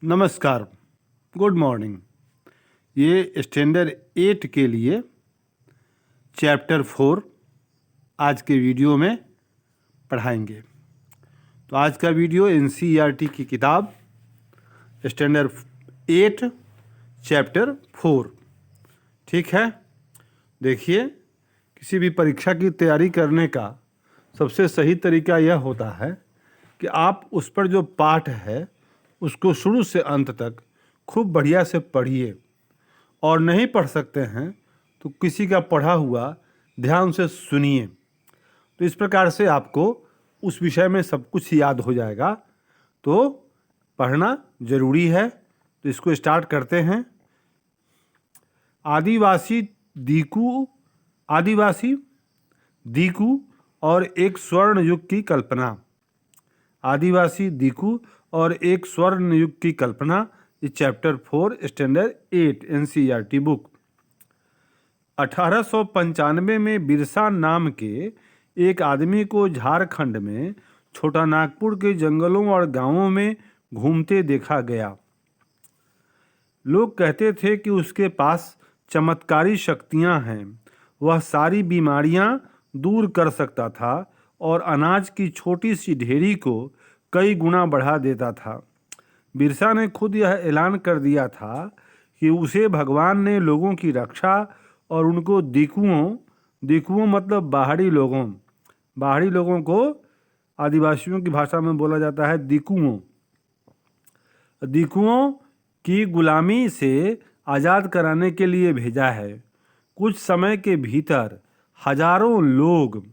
नमस्कार, good morning. ये standard 8 के लिए चैप्टर 4 आज के वीडियो में पढ़ाएंगे। तो आज का वीडियो एनसीईआरटी की किताब स्टैंडर्ड 8 चैप्टर 4, ठीक है। देखिए, किसी भी परीक्षा की तैयारी करने का सबसे सही तरीका यह होता है कि आप उस पर जो पाठ है उसको शुरू से अंत तक खूब बढ़िया से पढ़िए, और नहीं पढ़ सकते हैं तो किसी का पढ़ा हुआ ध्यान से सुनिए। तो इस प्रकार से आपको उस विषय में सब कुछ याद हो जाएगा। तो पढ़ना ज़रूरी है। तो इसको स्टार्ट करते हैं। आदिवासी दीकू और एक स्वर्ण युग की कल्पना। आदिवासी दीकू और एक स्वर्ण युग की कल्पना, इस चैप्टर 4 स्टैंडर्ड 8 एनसीईआरटी बुक। 1895 में बिरसा नाम के एक आदमी को झारखंड में छोटा नागपुर के जंगलों और गांवों में घूमते देखा गया। लोग कहते थे कि उसके पास चमत्कारी शक्तियां हैं। वह सारी बीमारियां दूर कर सकता था और अनाज की छोटी सी ढेरी को कई गुना बढ़ा देता था। बिरसा ने खुद यह ऐलान कर दिया था कि उसे भगवान ने लोगों की रक्षा और उनको दीकुओं मतलब बाहरी लोगों को आदिवासियों की भाषा में बोला जाता है दीकुओं की गुलामी से आज़ाद कराने के लिए भेजा है। कुछ समय के भीतर हजारों लोग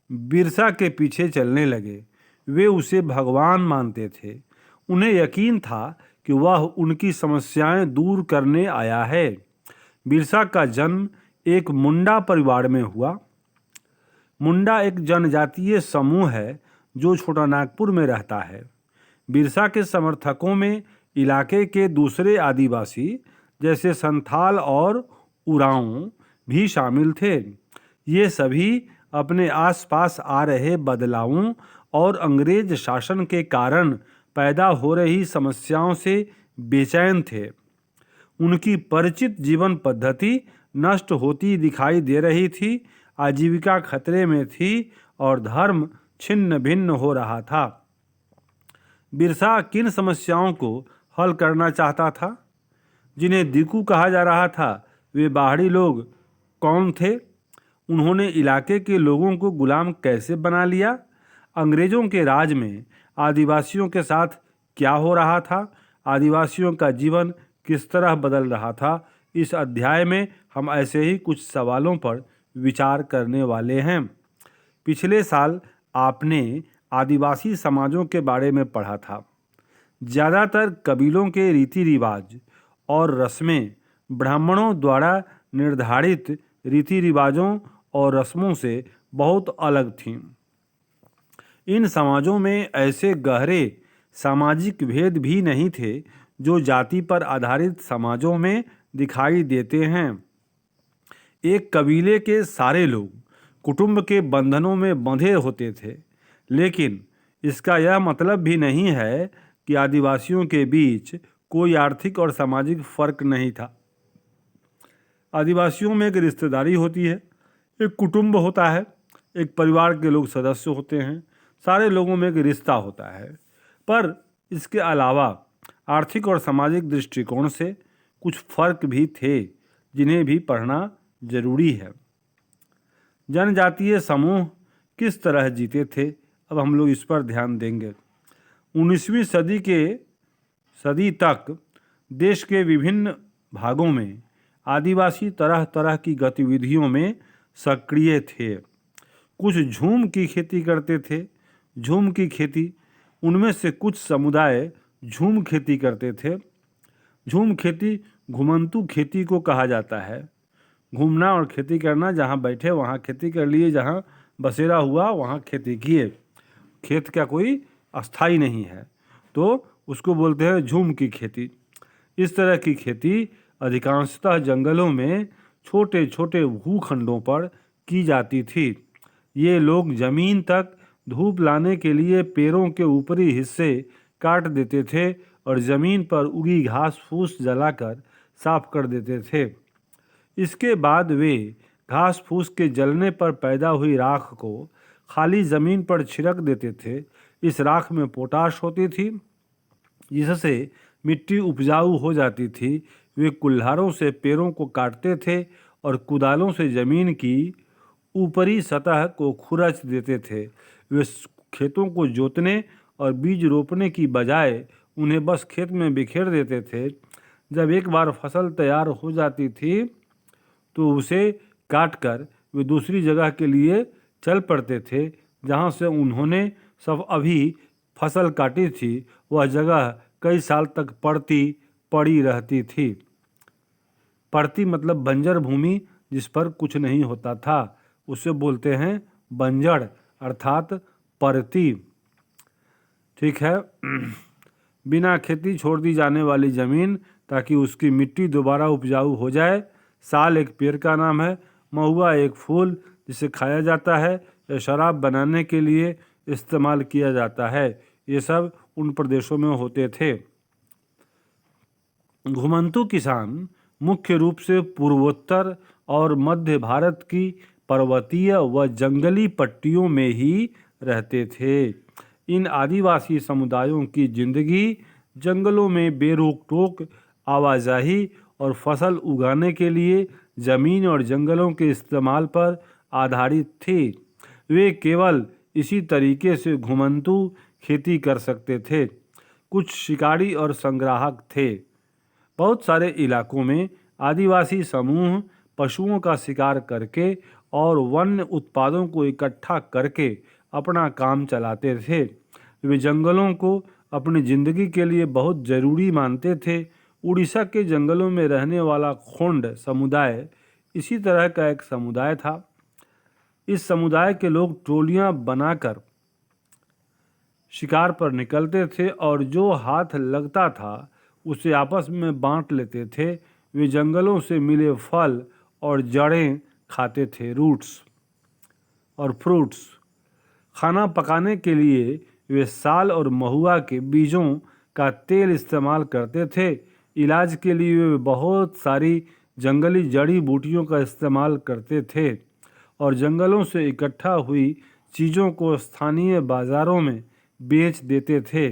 बिरसा के पीछे चलने लगे। वे उसे भगवान मानते थे। उन्हें यकीन था कि वह उनकी समस्याएं दूर करने आया है। बिरसा का जन्म एक मुंडा परिवार में हुआ। मुंडा एक जनजातीय समूह है जो छोटा नागपुर में रहता है। बिरसा के समर्थकों में इलाके के दूसरे आदिवासी जैसे संथाल और उरांव भी शामिल थे। ये सभी अपने आसपास आ रहे बदलावों और अंग्रेज शासन के कारण पैदा हो रही समस्याओं से बेचैन थे। उनकी परिचित जीवन पद्धति नष्ट होती दिखाई दे रही थी, आजीविका खतरे में थी और धर्म छिन्न भिन्न हो रहा था। बिरसा किन समस्याओं को हल करना चाहता था? जिन्हें दीकू कहा जा रहा था, वे बाहरी लोग कौन थे? उन्होंने इलाके के लोगों को गुलाम कैसे बना लिया? अंग्रेजों के राज में आदिवासियों के साथ क्या हो रहा था? आदिवासियों का जीवन किस तरह बदल रहा था? इस अध्याय में हम ऐसे ही कुछ सवालों पर विचार करने वाले हैं। पिछले साल आपने आदिवासी समाजों के बारे में पढ़ा था। ज़्यादातर कबीलों के रीति रिवाज और रस्में ब्राह्मणों द्वारा निर्धारित रीति रिवाजों और रस्मों से बहुत अलग थीं। इन समाजों में ऐसे गहरे सामाजिक भेद भी नहीं थे जो जाति पर आधारित समाजों में दिखाई देते हैं। एक कबीले के सारे लोग कुटुंब के बंधनों में बंधे होते थे, लेकिन इसका यह मतलब भी नहीं है कि आदिवासियों के बीच कोई आर्थिक और सामाजिक फर्क नहीं था। आदिवासियों में एक रिश्तेदारी होती है, एक कुटुंब होता है, एक परिवार के लोग सदस्य होते हैं, सारे लोगों में एक रिश्ता होता है। पर इसके अलावा आर्थिक और सामाजिक दृष्टिकोण से कुछ फर्क भी थे जिन्हें भी पढ़ना जरूरी है। जनजातीय समूह किस तरह जीते थे, अब हम लोग इस पर ध्यान देंगे। 19वीं सदी तक देश के विभिन्न भागों में आदिवासी तरह तरह की गतिविधियों में सक्रिय थे। कुछ झूम की खेती करते थे। झूम की खेती, उनमें से कुछ समुदाय झूम खेती करते थे। झूम खेती घुमंतू खेती को कहा जाता है। घूमना और खेती करना, जहाँ बैठे वहाँ खेती कर लिए, जहाँ बसेरा हुआ वहाँ खेती किए। खेत का कोई अस्थाई नहीं है, तो उसको बोलते हैं झूम की खेती। इस तरह की खेती अधिकांशतः जंगलों में छोटे छोटे भूखंडों पर की जाती थी। ये लोग जमीन तक धूप लाने के लिए पेड़ों के ऊपरी हिस्से काट देते थे और ज़मीन पर उगी घास फूस जलाकर साफ कर देते थे। इसके बाद वे घास फूस के जलने पर पैदा हुई राख को खाली ज़मीन पर छिड़क देते थे। इस राख में पोटाश होती थी जिससे मिट्टी उपजाऊ हो जाती थी। वे कुल्हारों से पेड़ों को काटते थे और कुदालों से ज़मीन की ऊपरी सतह को खुरच देते थे। वे खेतों को जोतने और बीज रोपने की बजाय उन्हें बस खेत में बिखेर देते थे। जब एक बार फसल तैयार हो जाती थी तो उसे काटकर वे दूसरी जगह के लिए चल पड़ते थे जहाँ से उन्होंने सब अभी फसल काटी थी। वह जगह कई साल तक पड़ी रहती थी। पड़ती मतलब बंजर भूमि जिस पर कुछ नहीं होता था, उसे बोलते हैं बंजड़ अर्थात पड़ती। ठीक है। बिना खेती छोड़ दी जाने वाली ज़मीन ताकि उसकी मिट्टी दोबारा उपजाऊ हो जाए। साल एक पेड़ का नाम है। महुआ एक फूल जिसे खाया जाता है या शराब बनाने के लिए इस्तेमाल किया जाता है। ये सब उन प्रदेशों में होते थे। घुमंतू किसान मुख्य रूप से पूर्वोत्तर और मध्य भारत की पर्वतीय व जंगली पट्टियों में ही रहते थे। इन आदिवासी समुदायों की जिंदगी जंगलों में बेरोक टोक आवाजाही और फसल उगाने के लिए ज़मीन और जंगलों के इस्तेमाल पर आधारित थी। वे केवल इसी तरीके से घुमंतू खेती कर सकते थे। कुछ शिकारी और संग्राहक थे। बहुत सारे इलाकों में आदिवासी समूह पशुओं का शिकार करके और वन्य उत्पादों को इकट्ठा करके अपना काम चलाते थे। वे जंगलों को अपनी जिंदगी के लिए बहुत ज़रूरी मानते थे। उड़ीसा के जंगलों में रहने वाला खोंड समुदाय इसी तरह का एक समुदाय था। इस समुदाय के लोग टोलियां बनाकर शिकार पर निकलते थे और जो हाथ लगता था उसे आपस में बांट लेते थे। वे जंगलों से मिले फल और जड़ें खाते थे, रूट्स और फ्रूट्स। खाना पकाने के लिए वे साल और महुआ के बीजों का तेल इस्तेमाल करते थे। इलाज के लिए वे बहुत सारी जंगली जड़ी बूटियों का इस्तेमाल करते थे और जंगलों से इकट्ठा हुई चीज़ों को स्थानीय बाज़ारों में बेच देते थे।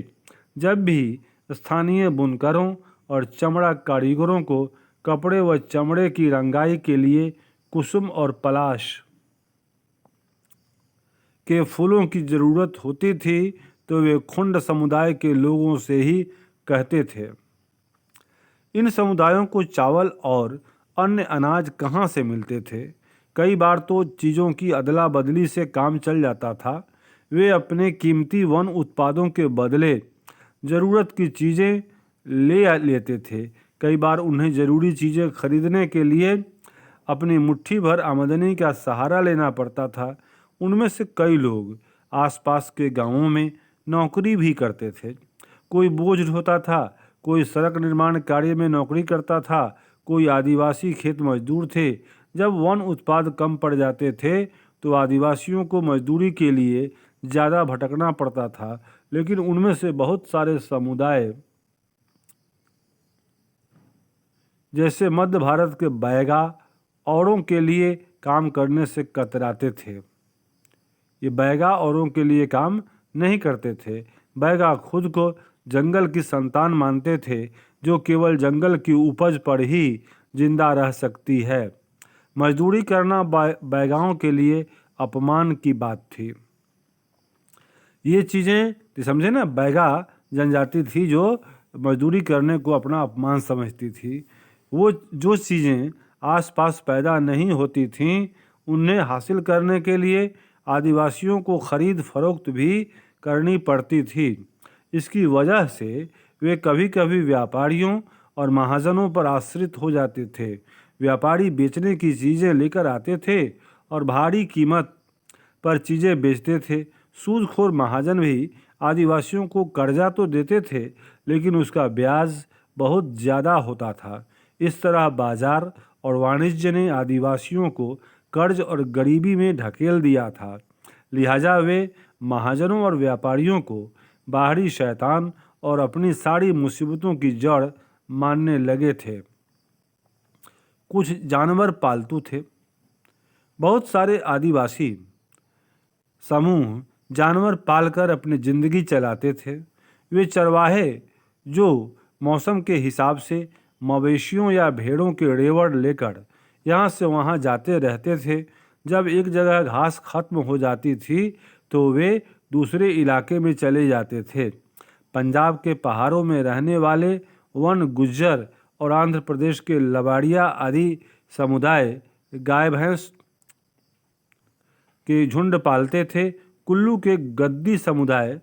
जब भी स्थानीय बुनकरों और चमड़ा कारीगरों को कपड़े व चमड़े की रंगाई के लिए कुसुम और पलाश के फूलों की ज़रूरत होती थी तो वे खुंड समुदाय के लोगों से ही कहते थे। इन समुदायों को चावल और अन्य अनाज कहाँ से मिलते थे? कई बार तो चीज़ों की अदला बदली से काम चल जाता था। वे अपने कीमती वन उत्पादों के बदले ज़रूरत की चीज़ें ले लेते थे। कई बार उन्हें ज़रूरी चीज़ें खरीदने के लिए अपनी मुट्ठी भर आमदनी का सहारा लेना पड़ता था। उनमें से कई लोग आसपास के गांवों में नौकरी भी करते थे। कोई बोझ ढोता था, कोई सड़क निर्माण कार्य में नौकरी करता था, कोई आदिवासी खेत मजदूर थे। जब वन उत्पाद कम पड़ जाते थे तो आदिवासियों को मजदूरी के लिए ज़्यादा भटकना पड़ता था। लेकिन उनमें से बहुत सारे समुदाय जैसे मध्य भारत के बैगा औरों के लिए काम करने से कतराते थे। ये बैगा औरों के लिए काम नहीं करते थे। बैगा खुद को जंगल की संतान मानते थे जो केवल जंगल की उपज पर ही जिंदा रह सकती है। मजदूरी करना बैगाओं के लिए अपमान की बात थी। ये चीज़ें समझे ना, बैगा जनजाति थी जो मजदूरी करने को अपना अपमान समझती थी। वो जो चीज़ें आसपास पैदा नहीं होती थीं उन्हें हासिल करने के लिए आदिवासियों को खरीद फरोख्त भी करनी पड़ती थी। इसकी वजह से वे कभी कभी व्यापारियों और महाजनों पर आश्रित हो जाते थे। व्यापारी बेचने की चीज़ें लेकर आते थे और भारी कीमत पर चीज़ें बेचते थे। सूदखोर महाजन भी आदिवासियों को कर्जा तो देते थे लेकिन उसका ब्याज बहुत ज़्यादा होता था। इस तरह बाजार और वाणिज्य ने आदिवासियों को कर्ज और गरीबी में ढकेल दिया था। लिहाजा वे महाजनों और व्यापारियों को बाहरी शैतान और अपनी सारी मुसीबतों की जड़ मानने लगे थे। कुछ जानवर पालतू थे। बहुत सारे आदिवासी समूह जानवर पालकर अपनी जिंदगी चलाते थे। वे चरवाहे जो मौसम के हिसाब से मवेशियों या भेड़ों के रेवड़ लेकर यहाँ से वहाँ जाते रहते थे। जब एक जगह घास खत्म हो जाती थी तो वे दूसरे इलाके में चले जाते थे। पंजाब के पहाड़ों में रहने वाले वन गुज्जर और आंध्र प्रदेश के लबाड़िया आदि समुदाय गाय भैंस के झुंड पालते थे। कुल्लू के गद्दी समुदाय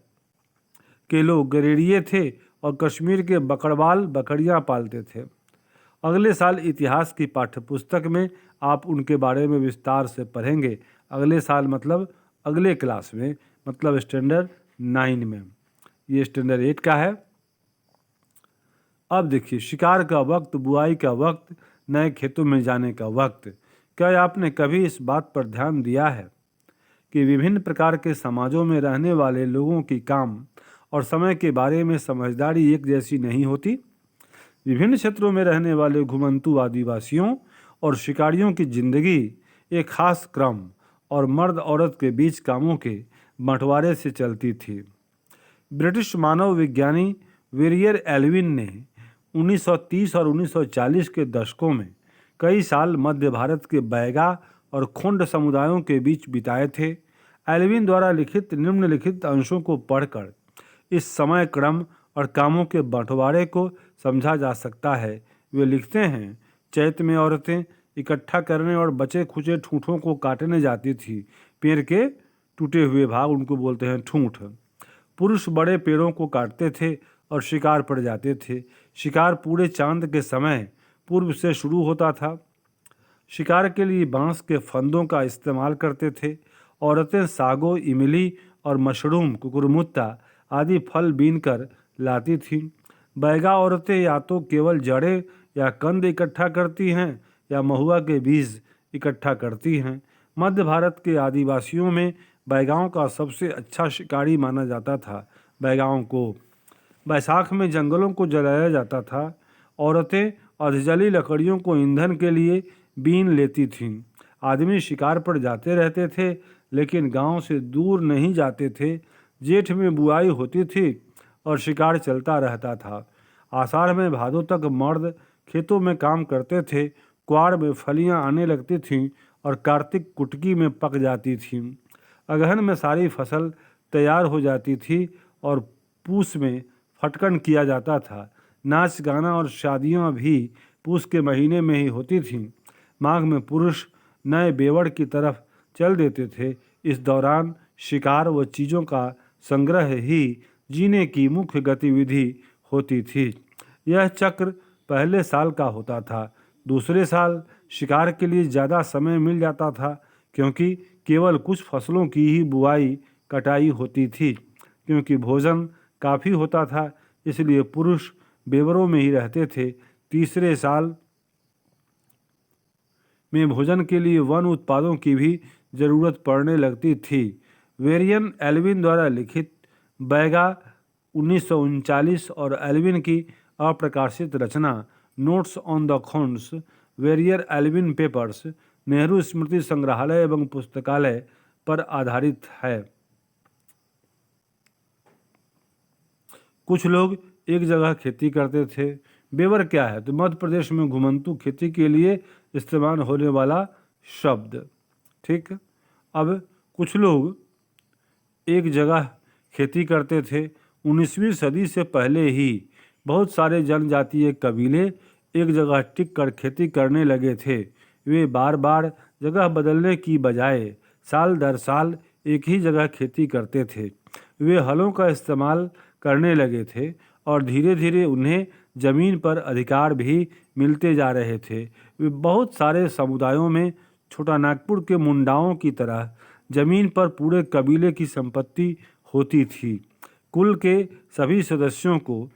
के लोग गरेड़िए थे और कश्मीर के बकरवाल बकरियां पालते थे। अगले साल इतिहास की पाठ्यपुस्तक में आप उनके बारे में विस्तार से पढ़ेंगे। अगले साल मतलब अगले क्लास में, मतलब स्टैंडर्ड 9 में। ये स्टैंडर्ड 8 का है। अब देखिए, शिकार का वक्त, बुआई का वक्त, नए खेतों में जाने का वक्त। क्या आपने कभी इस बात पर ध्यान दिया है कि विभिन्न प्रकार के समाजों में रहने वाले लोगों की काम और समय के बारे में समझदारी एक जैसी नहीं होती? विभिन्न क्षेत्रों में रहने वाले घुमंतू आदिवासियों और शिकारियों की जिंदगी एक खास क्रम और मर्द औरत के बीच कामों के बंटवारे से चलती थी। ब्रिटिश मानव विज्ञानी वेरियर एल्विन ने 1930 और 1940 के दशकों में कई साल मध्य भारत के बैगा और खोंड समुदायों के बीच बिताए थे। एल्विन द्वारा लिखित निम्नलिखित अंशों को पढ़कर इस समय क्रम और कामों के बंटवारे को समझा जा सकता है। वे लिखते हैं, चैत में औरतें इकट्ठा करने और बचे खुचे ठूंठों को काटने जाती थी। पेड़ के टूटे हुए भाग उनको बोलते हैं ठूंठ। पुरुष बड़े पेड़ों को काटते थे और शिकार पर जाते थे। शिकार पूरे चांद के समय पूर्व से शुरू होता था। शिकार के लिए बांस के फंदों का इस्तेमाल करते थे। औरतें सागो, इमली और मशरूम, कुकुरमुत्ता आदि फल बीनकर लाती थीं। बैगा औरतें या तो केवल जड़ें या कंद इकट्ठा करती हैं या महुआ के बीज इकट्ठा करती हैं। मध्य भारत के आदिवासियों में बैगाओं का सबसे अच्छा शिकारी माना जाता था। बैगाओं को बैसाख में जंगलों को जलाया जाता था। औरतें अधजली लकड़ियों को ईंधन के लिए बीन लेती थीं। आदमी शिकार पर जाते रहते थे लेकिन गांव से दूर नहीं जाते थे। जेठ में बुआई होती थी और शिकार चलता रहता था। आषाढ़ में भादों तक मर्द खेतों में काम करते थे। क्वाड़ में फलियां आने लगती थीं और कार्तिक कुटकी में पक जाती थीं। अगहन में सारी फसल तैयार हो जाती थी और पूस में फटकन किया जाता था। नाच गाना और शादियां भी पूस के महीने में ही होती थीं। माघ में पुरुष नए बेवड़ की तरफ चल देते थे। इस दौरान शिकार व चीज़ों का संग्रह ही जीने की मुख्य गतिविधि होती थी। यह चक्र पहले साल का होता था। दूसरे साल शिकार के लिए ज़्यादा समय मिल जाता था क्योंकि केवल कुछ फसलों की ही बुआई कटाई होती थी। क्योंकि भोजन काफ़ी होता था इसलिए पुरुष बेवरों में ही रहते थे। तीसरे साल में भोजन के लिए वन उत्पादों की भी ज़रूरत पड़ने लगती थी। वेरियन एल्विन द्वारा लिखित बैगा 1939 और एल्विन की अप्रकाशित रचना notes on the Khonds, Verrier Elwin papers, Nehru स्मृति संग्रहालय एवं पुस्तकालय पर आधारित है। कुछ लोग एक जगह खेती करते थे। बेवर क्या है? तो मध्य प्रदेश में घुमंतू खेती के लिए इस्तेमाल होने वाला शब्द। ठीक। अब कुछ लोग एक जगह खेती करते थे। 19वीं सदी से पहले ही बहुत सारे जनजातीय कबीले एक जगह टिक कर खेती करने लगे थे। वे बार बार जगह बदलने की बजाय साल दर साल एक ही जगह खेती करते थे। वे हलों का इस्तेमाल करने लगे थे और धीरे धीरे उन्हें ज़मीन पर अधिकार भी मिलते जा रहे थे। वे बहुत सारे समुदायों में छोटा नागपुर के मुंडाओं की तरह ज़मीन पर पूरे कबीले की संपत्ति होती थी। कुल के सभी सदस्यों को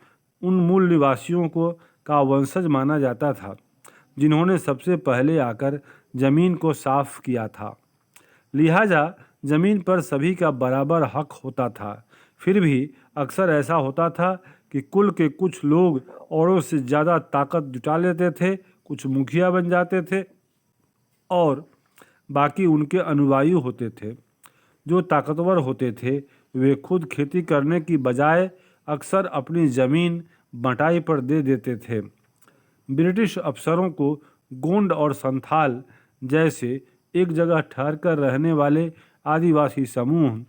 उन मूल निवासियों को का वंशज माना जाता था जिन्होंने सबसे पहले आकर ज़मीन को साफ किया था। लिहाजा ज़मीन पर सभी का बराबर हक होता था। फिर भी अक्सर ऐसा होता था कि कुल के कुछ लोग औरों से ज़्यादा ताकत जुटा लेते थे, कुछ मुखिया बन जाते थे और बाकी उनके अनुयायी होते थे। जो ताकतवर होते थे वे खुद खेती करने की बजाय अक्सर अपनी ज़मीन बंटाई पर दे देते थे। ब्रिटिश अफसरों को गोंड और संथाल जैसे एक जगह ठहरकर रहने वाले आदिवासी समूह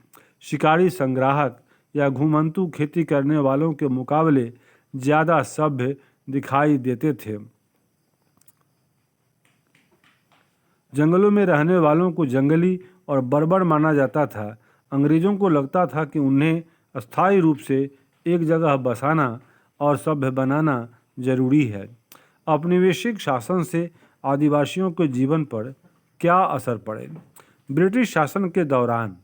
शिकारी संग्राहक या घुमंतू खेती करने वालों के मुकाबले ज़्यादा सभ्य दिखाई देते थे। जंगलों में रहने वालों को जंगली और बर्बर माना जाता था। अंग्रेज़ों को लगता था कि उन्हें अस्थायी रूप से एक जगह बसाना और सभ्य बनाना जरूरी है। औपनिवेशिक शासन से आदिवासियों के जीवन पर क्या असर पड़े? ब्रिटिश शासन के दौरान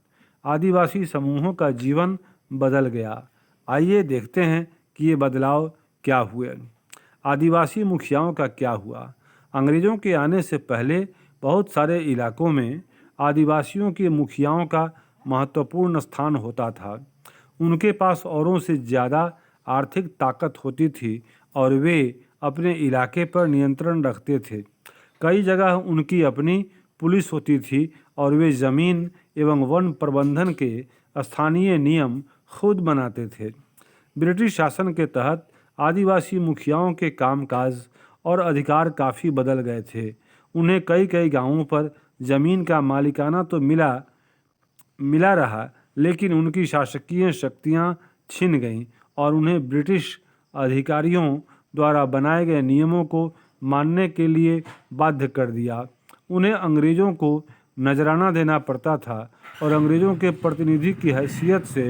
आदिवासी समूहों का जीवन बदल गया। आइए देखते हैं कि ये बदलाव क्या हुए। आदिवासी मुखियाओं का क्या हुआ? अंग्रेज़ों के आने से पहले बहुत सारे इलाकों में आदिवासियों के मुखियाओं का महत्वपूर्ण स्थान होता था। उनके पास औरों से ज़्यादा आर्थिक ताकत होती थी और वे अपने इलाके पर नियंत्रण रखते थे। कई जगह उनकी अपनी पुलिस होती थी और वे ज़मीन एवं वन प्रबंधन के स्थानीय नियम खुद बनाते थे। ब्रिटिश शासन के तहत आदिवासी मुखियाओं के कामकाज और अधिकार काफ़ी बदल गए थे। उन्हें कई कई गांवों पर ज़मीन का मालिकाना तो मिला रहा, लेकिन उनकी शासकीय शक्तियां छिन गईं और उन्हें ब्रिटिश अधिकारियों द्वारा बनाए गए नियमों को मानने के लिए बाध्य कर दिया। उन्हें अंग्रेज़ों को नजराना देना पड़ता था और अंग्रेज़ों के प्रतिनिधि की हैसियत से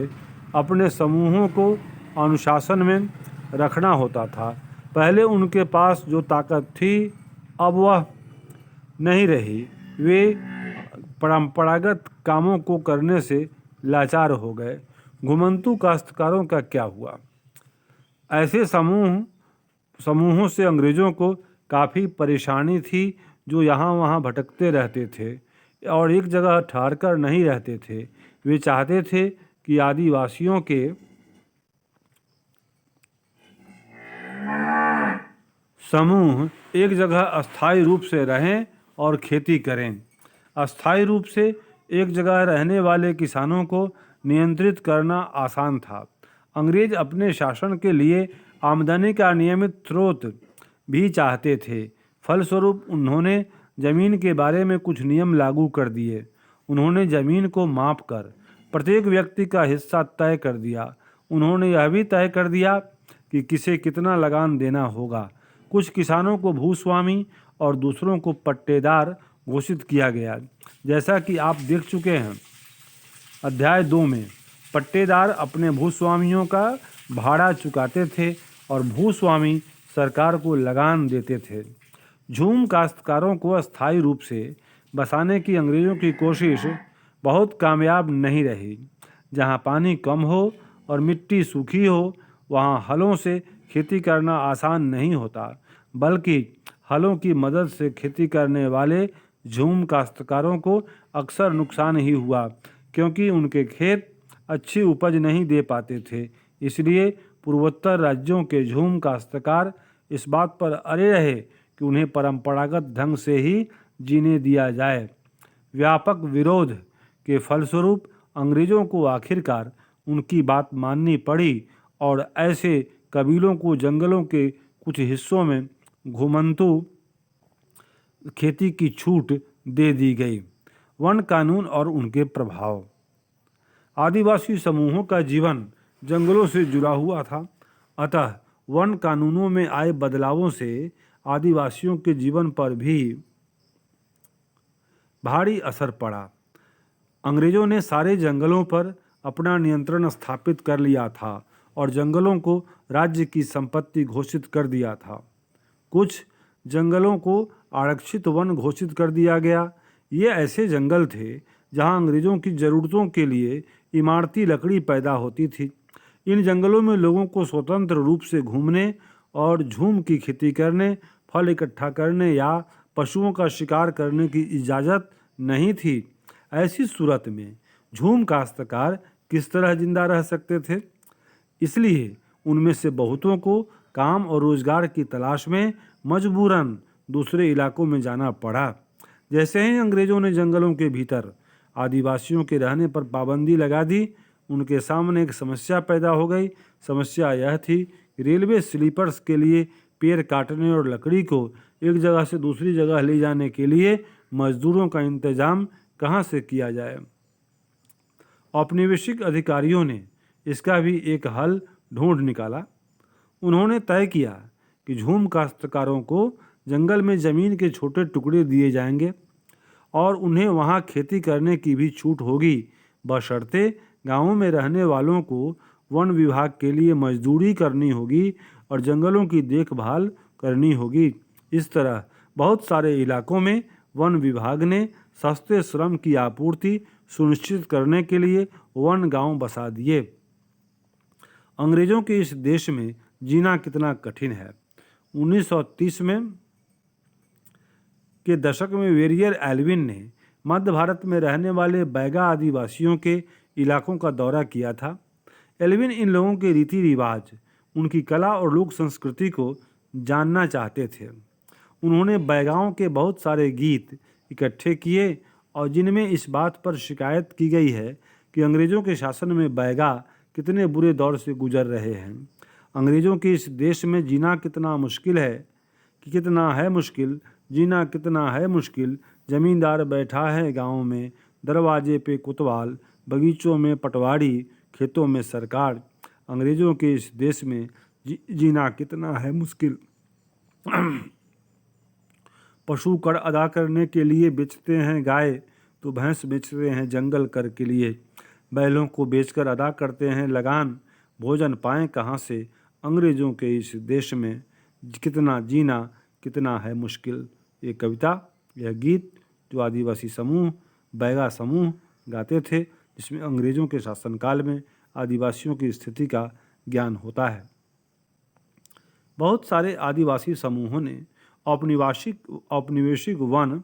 अपने समूहों को अनुशासन में रखना होता था। पहले उनके पास जो ताकत थी अब वह नहीं रही। वे परंपरागत कामों को करने से लाचार हो गए। घुमंतू काश्तकारों का क्या हुआ? ऐसे समूहों से अंग्रेज़ों को काफ़ी परेशानी थी, जो यहाँ वहाँ भटकते रहते थे और एक जगह ठहरकर नहीं रहते थे। वे चाहते थे कि आदिवासियों के समूह एक जगह अस्थायी रूप से रहें और खेती करें। अस्थायी रूप से एक जगह रहने वाले किसानों को नियंत्रित करना आसान था। अंग्रेज अपने शासन के लिए आमदनी का नियमित स्रोत भी चाहते थे। फलस्वरूप उन्होंने ज़मीन के बारे में कुछ नियम लागू कर दिए। उन्होंने ज़मीन को माप कर प्रत्येक व्यक्ति का हिस्सा तय कर दिया। उन्होंने यह भी तय कर दिया कि किसे कितना लगान देना होगा। कुछ किसानों को भूस्वामी और दूसरों को पट्टेदार घोषित किया गया। जैसा कि आप देख चुके हैं अध्याय 2 में, पट्टेदार अपने भूस्वामियों का भाड़ा चुकाते थे और भूस्वामी सरकार को लगान देते थे। झूम काश्तकारों को अस्थायी रूप से बसाने की अंग्रेज़ों की कोशिश बहुत कामयाब नहीं रही। जहाँ पानी कम हो और मिट्टी सूखी हो, वहाँ हलों से खेती करना आसान नहीं होता, बल्कि हलों की मदद से खेती करने वाले झूम काश्तकारों को अक्सर नुकसान ही हुआ, क्योंकि उनके खेत अच्छी उपज नहीं दे पाते थे। इसलिए पूर्वोत्तर राज्यों के झूम काश्तकार इस बात पर अड़े रहे कि उन्हें परंपरागत ढंग से ही जीने दिया जाए। व्यापक विरोध के फलस्वरूप अंग्रेज़ों को आखिरकार उनकी बात माननी पड़ी और ऐसे कबीलों को जंगलों के कुछ हिस्सों में घुमंतू खेती की छूट दे दी गई। वन कानून और उनके प्रभाव। आदिवासी समूहों का जीवन जंगलों से जुड़ा हुआ था, अतः वन कानूनों में आए बदलावों से आदिवासियों के जीवन पर भी भारी असर पड़ा। अंग्रेज़ों ने सारे जंगलों पर अपना नियंत्रण स्थापित कर लिया था और जंगलों को राज्य की संपत्ति घोषित कर दिया था। कुछ जंगलों को आरक्षित वन घोषित कर दिया गया। ये ऐसे जंगल थे जहां अंग्रेज़ों की ज़रूरतों के लिए इमारती लकड़ी पैदा होती थी। इन जंगलों में लोगों को स्वतंत्र रूप से घूमने और झूम की खेती करने, फल इकट्ठा करने या पशुओं का शिकार करने की इजाज़त नहीं थी। ऐसी सूरत में झूम काश्तकार किस तरह जिंदा रह सकते थे? इसलिए उनमें से बहुतों को काम और रोजगार की तलाश में मजबूरन दूसरे इलाकों में जाना पड़ा। जैसे ही अंग्रेजों ने जंगलों के भीतर आदिवासियों के रहने पर पाबंदी लगा दी, उनके सामने एक समस्या पैदा हो गई। समस्या यह थी कि रेलवे स्लीपर्स के लिए पेड़ काटने और लकड़ी को एक जगह से दूसरी जगह ले जाने के लिए मजदूरों का इंतजाम कहाँ से किया जाए। औपनिवेशिक अधिकारियों ने इसका भी एक हल ढूंढ निकाला। उन्होंने तय किया कि झूम काश्तकारों को जंगल में ज़मीन के छोटे टुकड़े दिए जाएंगे और उन्हें वहाँ खेती करने की भी छूट होगी, बशर्ते गाँवों में रहने वालों को वन विभाग के लिए मजदूरी करनी होगी और जंगलों की देखभाल करनी होगी। इस तरह बहुत सारे इलाकों में वन विभाग ने सस्ते श्रम की आपूर्ति सुनिश्चित करने के लिए वन गांव बसा दिए। अंग्रेजों के इस देश में जीना कितना कठिन है। 1930 में के दशक में वेरियर एल्विन ने मध्य भारत में रहने वाले बैगा आदिवासियों के इलाकों का दौरा किया था। एल्विन इन लोगों के रीति रिवाज, उनकी कला और लोक संस्कृति को जानना चाहते थे। उन्होंने बैगाओं के बहुत सारे गीत इकट्ठे किए और जिनमें इस बात पर शिकायत की गई है कि अंग्रेज़ों के शासन में बैगा कितने बुरे दौर से गुजर रहे हैं। अंग्रेज़ों के इस देश में जीना कितना मुश्किल है कि कितना है मुश्किल, जीना कितना है मुश्किल। ज़मींदार बैठा है गाँव में, दरवाजे पे कोतवाल, बगीचों में पटवारी, खेतों में सरकार। अंग्रेज़ों के इस देश में जीना कितना है मुश्किल। पशु कर अदा करने के लिए बेचते हैं गाय, तो भैंस बेचते हैं जंगल कर के लिए। बैलों को बेचकर अदा करते हैं लगान, भोजन पाएं कहाँ से। अंग्रेज़ों के इस देश में कितना जीना कितना है मुश्किल। ये कविता, यह गीत जो आदिवासी समूह बैगा समूह गाते थे, जिसमें अंग्रेज़ों के शासनकाल में आदिवासियों की स्थिति का ज्ञान होता है। बहुत सारे आदिवासी समूहों ने औपनिवेशिक वन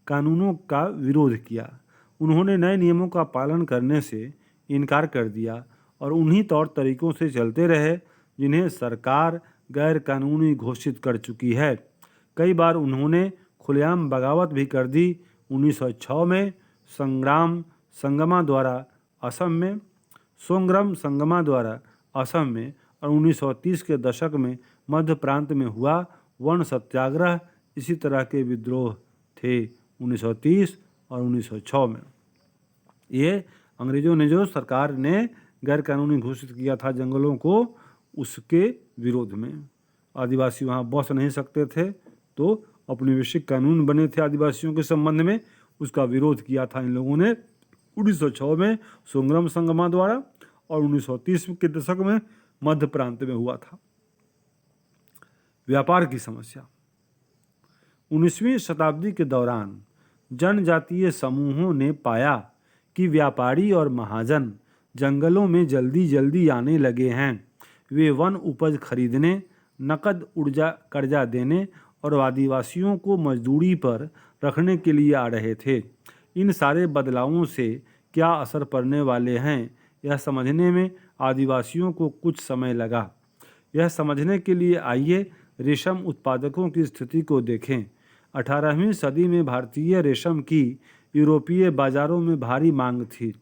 कानूनों का विरोध किया। उन्होंने नए नियमों का पालन करने से इनकार कर दिया और उन्हीं तौर तरीकों से चलते रहे जिन्हें सरकार गैर कानूनी घोषित कर चुकी है। कई बार उन्होंने खुलेआम बगावत भी कर दी। 1906 में सोंग्राम संगमा द्वारा असम में और 1930 के दशक में मध्य प्रांत में हुआ वन सत्याग्रह इसी तरह के विद्रोह थे। 1930 और 1906 में ये अंग्रेज़ों ने जो सरकार ने गैर कानूनी घोषित किया था जंगलों को, उसके विरोध में। आदिवासी वहाँ बस नहीं सकते थे, तो औपनिवेशिक कानून बने थे आदिवासियों के संबंध में, उसका विरोध किया था इन लोगों ने 1906 में सोंग्राम संगमा द्वारा और 1930 के दशक में मध्य प्रांत में हुआ था। व्यापार की समस्या। 19वीं शताब्दी के दौरान जनजातीय समूहों ने पाया कि व्यापारी और महाजन जंगलों में जल्दी जल्दी आने लगे हैं। वे वन उपज खरीदने, नकद कर्जा देने और आदिवासियों को मजदूरी पर रखने के लिए आ रहे थे। इन सारे बदलावों से क्या असर पड़ने वाले हैं, यह समझने में आदिवासियों को कुछ समय लगा। यह समझने के लिए आइए रेशम उत्पादकों की स्थिति को देखें। 18वीं सदी में भारतीय रेशम की यूरोपीय बाज़ारों में भारी मांग थी।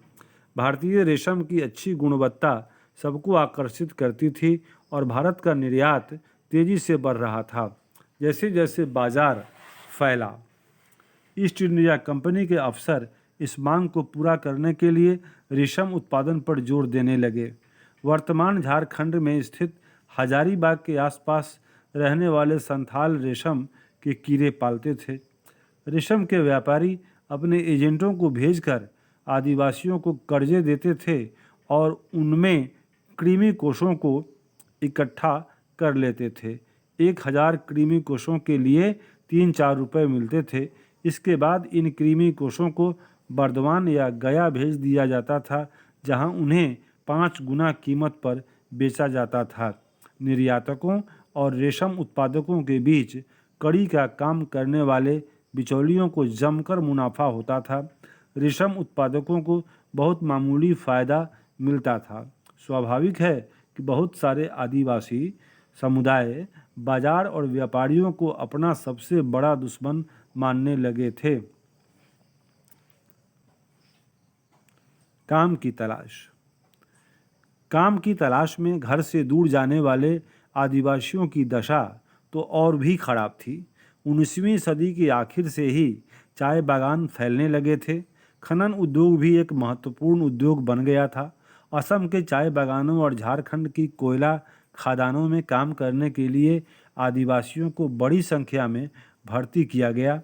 भारतीय रेशम की अच्छी गुणवत्ता सबको आकर्षित करती थी और भारत का निर्यात तेज़ी से बढ़ रहा था। जैसे जैसे बाज़ार फैला, ईस्ट इंडिया कंपनी के अफसर इस मांग को पूरा करने के लिए रेशम उत्पादन पर जोर देने लगे। वर्तमान झारखंड में स्थित हजारीबाग के आसपास रहने वाले संथाल रेशम के कीड़े पालते थे। रेशम के व्यापारी अपने एजेंटों को भेजकर आदिवासियों को कर्जे देते थे और उनमें कृमि कोषों को इकट्ठा कर लेते थे। 1000 कृमि कोषों के लिए 3-4 रुपये मिलते थे। इसके बाद इन कृमि कोषों को बर्दवान या गया भेज दिया जाता था, जहां उन्हें 5 गुना कीमत पर बेचा जाता था। निर्यातकों और रेशम उत्पादकों के बीच कड़ी का काम करने वाले बिचौलियों को जमकर मुनाफा होता था। रेशम उत्पादकों को बहुत मामूली फ़ायदा मिलता था। स्वाभाविक है कि बहुत सारे आदिवासी समुदाय बाजार और व्यापारियों को अपना सबसे बड़ा दुश्मन मानने लगे थे। काम की तलाश। काम की तलाश में घर से दूर जाने वाले आदिवासियों की दशा तो और भी खराब थी। 19वीं सदी के आखिर से ही चाय बागान फैलने लगे थे। खनन उद्योग भी एक महत्वपूर्ण उद्योग बन गया था। असम के चाय बागानों और झारखंड की कोयला खदानों में काम करने के लिए आदिवासियों को बड़ी संख्या में भर्ती किया गया।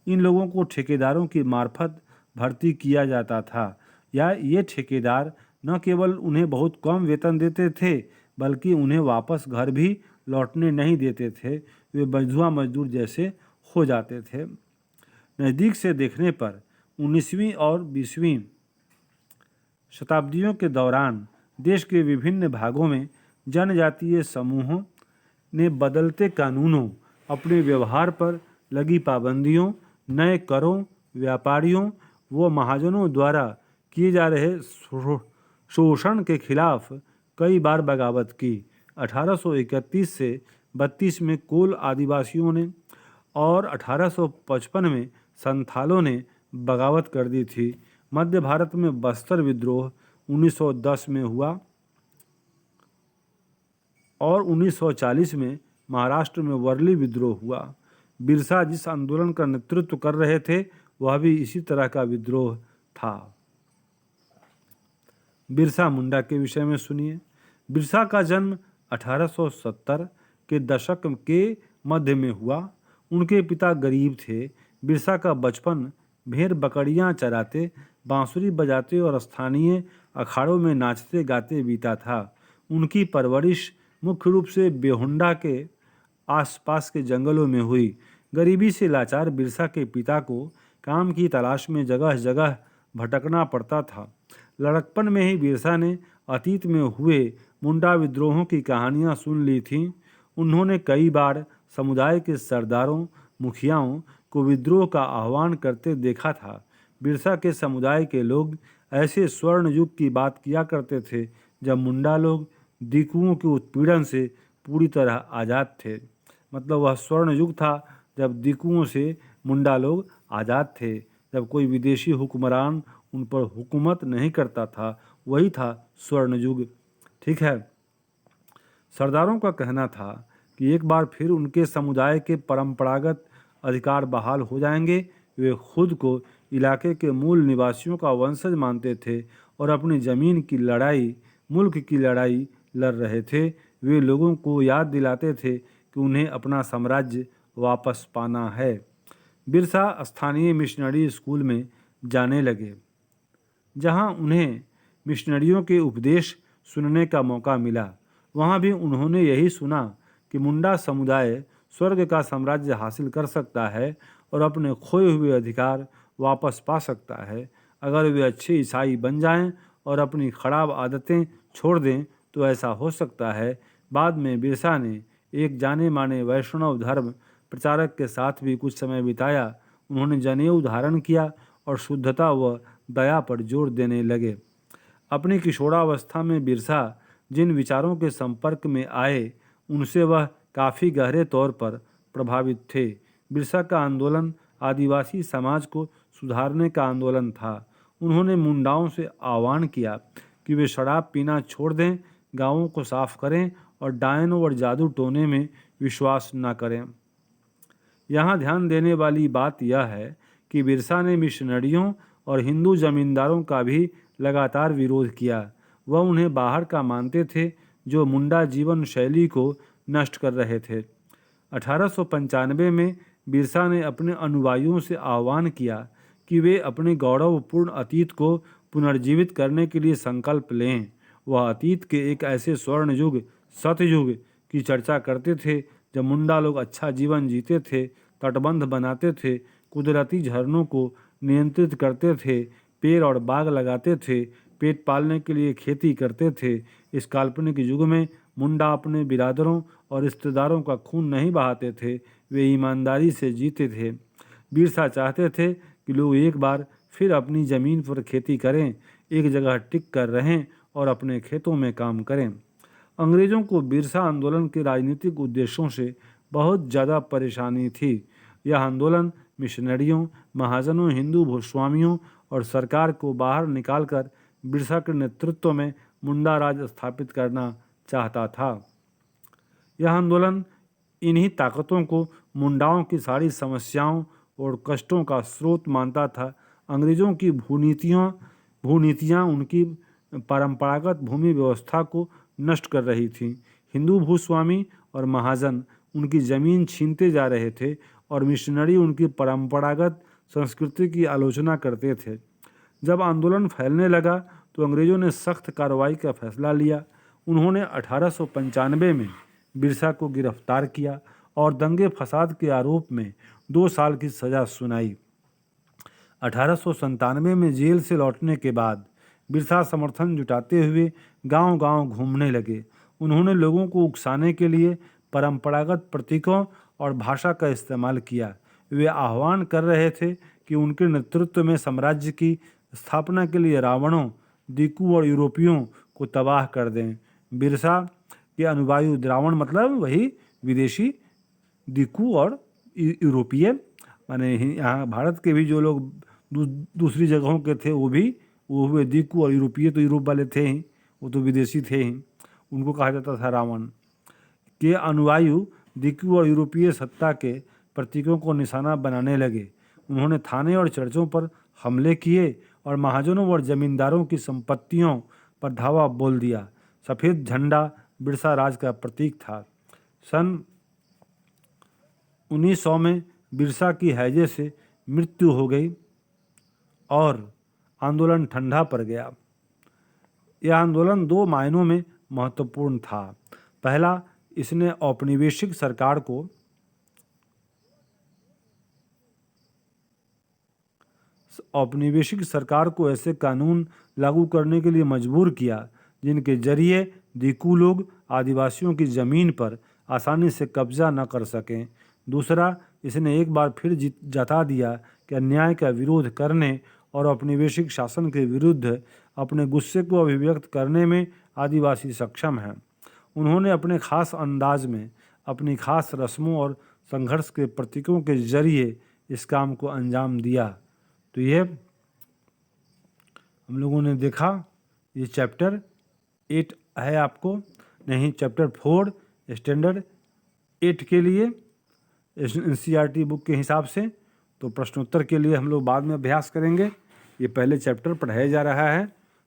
इन लोगों को ठेकेदारों की मार्फत भर्ती किया जाता था। या ये ठेकेदार न केवल उन्हें बहुत कम वेतन देते थे, बल्कि उन्हें वापस घर भी लौटने नहीं देते थे। वे बंधुआ मजदूर जैसे हो जाते थे। नज़दीक से देखने पर 19वीं और 20वीं शताब्दियों के दौरान देश के विभिन्न भागों में जनजातीय समूहों ने बदलते कानूनों, अपने व्यवहार पर लगी पाबंदियों, नए करों, व्यापारियों व महाजनों द्वारा किए जा रहे शोषण के खिलाफ कई बार बगावत की। 1831 से 32 में कोल आदिवासियों ने और 1855 में संथालों ने बगावत कर दी थी। मध्य भारत में बस्तर विद्रोह 1910 में हुआ और 1940 में महाराष्ट्र में वर्ली विद्रोह हुआ। बिरसा जिस आंदोलन का नेतृत्व कर रहे थे वह भी इसी तरह का विद्रोह था। बिरसा मुंडा के विषय में सुनिए। बिरसा का जन्म 1870 के दशक के मध्य में हुआ। उनके पिता गरीब थे। बिरसा का बचपन भेड़ बकरियां चराते, बांसुरी बजाते और स्थानीय अखाड़ों में नाचते गाते बीता था। उनकी परवरिश मुख्य रूप से बेहुंडा के आसपास के जंगलों में हुई। गरीबी से लाचार बिरसा के पिता को काम की तलाश में जगह जगह भटकना पड़ता था। लड़कपन में ही बिरसा ने अतीत में हुए मुंडा विद्रोहों की कहानियां सुन ली थीं। उन्होंने कई बार समुदाय के सरदारों, मुखियाओं को विद्रोह का आह्वान करते देखा था। बिरसा के समुदाय के लोग ऐसे स्वर्ण युग की बात किया करते थे जब मुंडा लोग दिकुओं के उत्पीड़न से पूरी तरह आज़ाद थे। मतलब वह स्वर्ण युग था जब दिकुओं से मुंडा लोग आज़ाद थे, जब कोई विदेशी हुक्मरान उन पर हुकूमत नहीं करता था। वही था स्वर्ण युग। ठीक है। सरदारों का कहना था कि एक बार फिर उनके समुदाय के परंपरागत अधिकार बहाल हो जाएंगे। वे खुद को इलाके के मूल निवासियों का वंशज मानते थे और अपनी ज़मीन की लड़ाई, मुल्क की लड़ाई लड़ रहे थे। वे लोगों को याद दिलाते थे कि उन्हें अपना साम्राज्य वापस पाना है। बिरसा स्थानीय मिशनरी स्कूल में जाने लगे, जहां उन्हें मिशनरियों के उपदेश सुनने का मौका मिला। वहां भी उन्होंने यही सुना कि मुंडा समुदाय स्वर्ग का साम्राज्य हासिल कर सकता है और अपने खोए हुए अधिकार वापस पा सकता है अगर वे अच्छे ईसाई बन जाएं और अपनी खराब आदतें छोड़ दें तो ऐसा हो सकता है। बाद में बिरसा ने एक जाने माने वैष्णव धर्म प्रचारक के साथ भी कुछ समय बिताया। उन्होंने जनेऊ धारण किया और शुद्धता व दया पर जोर देने लगे। अपनी किशोरावस्था में बिरसा जिन विचारों के संपर्क में आए उनसे वह काफ़ी गहरे तौर पर प्रभावित थे। बिरसा का आंदोलन आदिवासी समाज को सुधारने का आंदोलन था। उन्होंने मुंडाओं से आह्वान किया कि वे शराब पीना छोड़ दें, गांवों को साफ करें और डायन और जादू टोने में विश्वास न करें। यहाँ ध्यान देने वाली बात यह है कि बिरसा ने मिशनरियों और हिंदू जमींदारों का भी लगातार विरोध किया। वह उन्हें बाहर का मानते थे जो मुंडा जीवन शैली को नष्ट कर रहे थे। 1895 में बिरसा ने अपने अनुयायियों से आह्वान किया कि वे अपने गौरवपूर्ण अतीत को पुनर्जीवित करने के लिए संकल्प लें। वह अतीत के एक ऐसे स्वर्ण युग, सतयुग की चर्चा करते थे जब मुंडा लोग अच्छा जीवन जीते थे, तटबंध बनाते थे, कुदरती झरनों को नियंत्रित करते थे, पेड़ और बाग लगाते थे, पेट पालने के लिए खेती करते थे। इस काल्पनिक युग में मुंडा अपने बिरादरों और रिश्तेदारों का खून नहीं बहाते थे, वे ईमानदारी से जीते थे। बिरसा चाहते थे कि लोग एक बार फिर अपनी ज़मीन पर खेती करें, एक जगह टिक कर रहें और अपने खेतों में काम करें। अंग्रेजों को बिरसा आंदोलन के राजनीतिक उद्देश्यों से बहुत ज़्यादा परेशानी थी। यह आंदोलन मिशनरियों, महाजनों, हिंदू भूस्वामियों और सरकार को बाहर निकालकर बिरसा के नेतृत्व में मुंडा राज स्थापित करना चाहता था। यह आंदोलन इन्हीं ताकतों को मुंडाओं की सारी समस्याओं और कष्टों का स्रोत मानता था। अंग्रेजों की भूनीतियाँ उनकी परंपरागत भूमि व्यवस्था को नष्ट कर रही थीं। हिंदू भूस्वामी और महाजन उनकी ज़मीन छीनते जा रहे थे और मिशनरी उनकी परंपरागत संस्कृति की आलोचना करते थे। जब आंदोलन फैलने लगा तो अंग्रेजों ने सख्त कार्रवाई का फैसला लिया। उन्होंने 1895 में बिरसा को गिरफ्तार किया और दंगे फसाद के आरोप में 2 साल की सज़ा सुनाई। 1897 में जेल से लौटने के बाद बिरसा समर्थन जुटाते हुए गांव-गांव घूमने लगे। उन्होंने लोगों को उकसाने के लिए परंपरागत प्रतीकों और भाषा का इस्तेमाल किया। वे आह्वान कर रहे थे कि उनके नेतृत्व में साम्राज्य की स्थापना के लिए रावणों, दीकू और यूरोपियों को तबाह कर दें। बिरसा के अनुयायी, रावण मतलब वही विदेशी, दीकू और यूरोपीय, माने यहाँ भारत के भी जो लोग दूसरी जगहों के थे वो हुए दीकू, और यूरोपीय तो यूरोप वाले थे ही, वो तो विदेशी थे ही, उनको कहा जाता था रावण। के अनुयायी दीकू और यूरोपीय सत्ता के प्रतीकों को निशाना बनाने लगे। उन्होंने थाने और चर्चों पर हमले किए और महाजनों और जमींदारों की संपत्तियों पर धावा बोल दिया। सफ़ेद झंडा बिरसा राज का प्रतीक था। सन 1900 में बिरसा की हैजे से मृत्यु हो गई और आंदोलन ठंडा पड़ गया। यह आंदोलन 2 मायनों में महत्वपूर्ण था। पहला, इसने औपनिवेशिक सरकार को ऐसे कानून लागू करने के लिए मजबूर किया जिनके जरिए दीकू लोग आदिवासियों की ज़मीन पर आसानी से कब्जा न कर सकें। दूसरा, इसने एक बार फिर जता दिया कि अन्याय का विरोध करने और औपनिवेशिक शासन के विरुद्ध अपने गुस्से को अभिव्यक्त करने में आदिवासी सक्षम हैं। उन्होंने अपने खास अंदाज में, अपनी खास रस्मों और संघर्ष के प्रतीकों के जरिए इस काम को अंजाम दिया। तो ये हम लोगों ने देखा, ये चैप्टर 8 है आपको, नहीं चैप्टर 4 स्टैंडर्ड 8 के लिए NCERT बुक के हिसाब से। तो प्रश्नोत्तर के लिए हम लोग बाद में अभ्यास करेंगे। ये पहले चैप्टर पढ़ाया जा रहा है,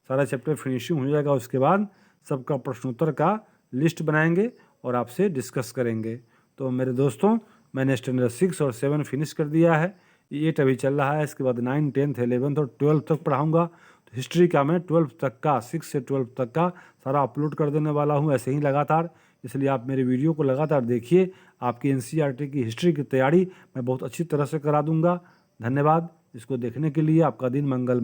सारा चैप्टर फिनिशिंग हो जाएगा, उसके बाद सबका प्रश्नोत्तर का लिस्ट बनाएंगे और आपसे डिस्कस करेंगे। तो मेरे दोस्तों, मैंने स्टैंडर्ड 6 और 7 फिनिश कर दिया है, 8 अभी चल रहा है। इसके बाद 9, 10, 11 और 12 तक पढ़ाऊँगा। तो हिस्ट्री का मैं 12 तक का, 6 से 12 तक का सारा अपलोड कर देने वाला हूँ ऐसे ही लगातार। इसलिए आप मेरे वीडियो को लगातार देखिए। आपकी NCERT की हिस्ट्री की तैयारी मैं बहुत अच्छी तरह से करा दूँगा। धन्यवाद इसको देखने के लिए। आपका दिन मंगलमय।